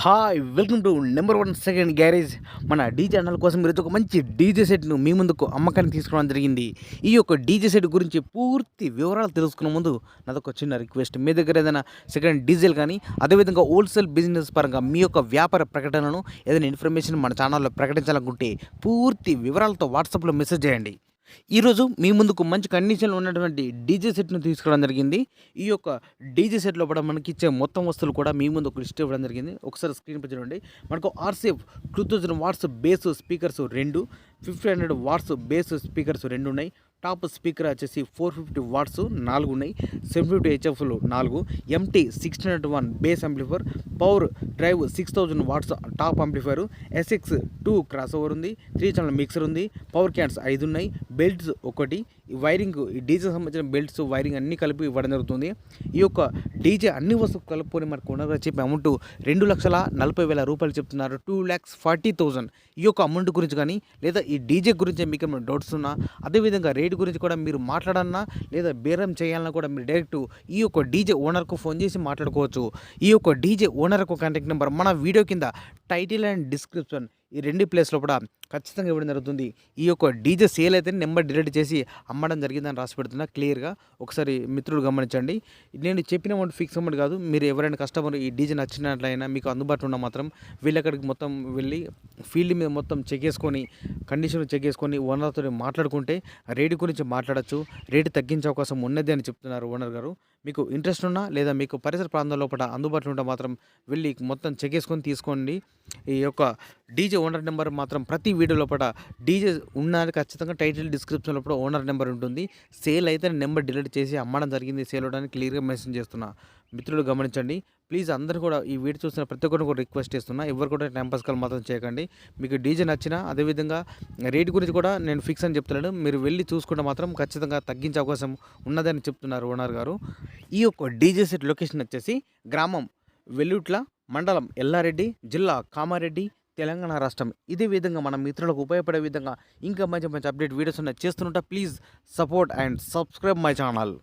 Hi welcome to number 1 second garage. మన DJ channel కోసం ఈరోజు ఒక మంచి డీజే సెట్ను మీ ముందుకు అమ్మకానికి తీసుకోవడం జరిగింది. ఈ యొక్క డీజే సెట్ గురించి పూర్తి వివరాలు తెలుసుకునే ముందు నాదొక చిన్న రిక్వెస్ట్. మీ దగ్గర ఏదైనా సెకండ్ డీజిల్ కానీ అదేవిధంగా హోల్సేల్ బిజినెస్ పరంగా మీ యొక్క వ్యాపార ప్రకటనను ఏదైనా ఇన్ఫర్మేషన్ మన ఛానల్లో ప్రకటించాలనుకుంటే పూర్తి వివరాలతో వాట్సాప్లో మెసేజ్ చేయండి. ఈరోజు మీ ముందుకు మంచి కండిషన్లో ఉన్నటువంటి డీజే సెట్ను తీసుకురావడం జరిగింది. ఈ యొక్క డీజే సెట్ లోపల మనకి ఇచ్చే మొత్తం వస్తువులు కూడా మీ ముందు ఒక లిస్ట్ ఇవ్వడం జరిగింది. ఒకసారి స్క్రీన్ పై చూడండి. మనకు RCF 2000 watts bass speakers 2, 1500 watts bass speakers 2 ఉన్నాయి. టాప్ స్పీకర్ వచ్చేసి 450 వాట్స్ 4 ఉన్నాయి. 750 హెచ్ఎఫ్లు 4, MT 1601 bass amplifier, power drive 6000 watts top amplifier, SX 2 crossover ఉంది, 3 ఛానల్ మిక్సర్ ఉంది, పవర్ క్యాన్స్ 5 ఉన్నాయి, బెల్ట్స్ 1, వైరింగ్ ఈ డీజే సంబంధించిన బెల్ట్స్ వైరింగ్ అన్నీ కలిపి ఇవ్వడం జరుగుతుంది. ఈ యొక్క డీజే అన్ని వస్తువులు కలుపుకొని మనకు ఉండగా చెప్పే అమౌంట్ 2,40,000 రూపాయలు చెప్తున్నారు. 2,40,000. ఈ యొక్క అమౌంట్ గురించి కానీ లేదా ఈ డీజే గురించి మీకు ఏమైనా డౌట్స్ ఉన్నా, అదేవిధంగా రేట్ గురించి కూడా మీరు మాట్లాడన్నా లేదా బేరం చేయాలన్నా కూడా మీరు డైరెక్ట్ ఈ యొక్క డీజే ఓనర్కు ఫోన్ చేసి మాట్లాడుకోవచ్చు. ఈ యొక్క డీజే ఓనర్కు కాంటాక్ట్ నెంబర్ మన వీడియో కింద టైటిల్ అండ్ డిస్క్రిప్షన్ ఈ 2 ప్లేస్లో కూడా ఖచ్చితంగా ఇవ్వడం జరుగుతుంది. ఈ యొక్క డీజే సేల్ అయితే నెంబర్ డిలీట్ చేసి అమ్మడం జరిగిందని రాసి పెడుతున్నా క్లియర్గా. ఒకసారి మిత్రులు గమనించండి. నేను చెప్పిన అమౌంట్ ఫిక్స్ అమౌంట్ కాదు. మీరు ఎవరైనా కస్టమర్ ఈ డీజే నచ్చినట్లయినా మీకు అందుబాటులో ఉన్న మాత్రం వీళ్ళు అక్కడికి మొత్తం వెళ్ళి ఫీల్డ్ మీద మొత్తం చెక్ చేసుకొని కండిషన్ చెక్ చేసుకొని ఓనర్తో మాట్లాడుకుంటే రేటు గురించి మాట్లాడచ్చు. రేటు తగ్గించే అవకాశం ఉన్నది అని చెప్తున్నారు ఓనర్ గారు. మీకు ఇంట్రెస్ట్ ఉన్నా లేదా మీకు పరిసర ప్రాంతం లోపల అందుబాటులో ఉంటే మాత్రం వెళ్ళి మొత్తం చెక్ చేసుకొని తీసుకోండి. ఈ యొక్క డీజే ఓనర్ నెంబర్ మాత్రం ప్రతి వీడియో లోపల డీజే ఉన్నది ఖచ్చితంగా టైటిల్ డిస్క్రిప్షన్ లోపల ఓనర్ నెంబర్ ఉంటుంది. సేల్ అయితే నెంబర్ డిలీట్ చేసి అమ్మడం జరిగింది. సేల్ అవడానికి క్లియర్గా మెన్షన్ చేస్తున్నా. మిత్రులు గమనించండి. ప్లీజ్ అందరూ కూడా ఈ వీడియో చూసిన ప్రతి ఒక్కరిని కూడా రిక్వెస్ట్ చేస్తున్నా. ఎవరు కూడా టైంపాస్ కాల్ మాత్రం చేయకండి. మీకు డీజే నచ్చినా అదేవిధంగా రేట్ గురించి కూడా నేను ఫిక్స్ అని చెప్తున్నాను. మీరు వెళ్ళి చూసుకుంటే మాత్రం ఖచ్చితంగా తగ్గించే అవకాశం ఉన్నదని చెప్తున్నారు ఓనర్ గారు. ఈ యొక్క డీజే సెట్ లొకేషన్ వచ్చేసి గ్రామం వెల్లుట్ల, మండలం ఎల్లారెడ్డి, జిల్లా కామారెడ్డి, తెలంగాణ రాష్ట్రం. ఇదే విధంగా మన మిత్రులకు ఉపయోగపడే విధంగా ఇంకా మంచి మంచి అప్డేట్ వీడియోస్ ఉన్నాయి చేస్తుంటా. Please support and subscribe my channel.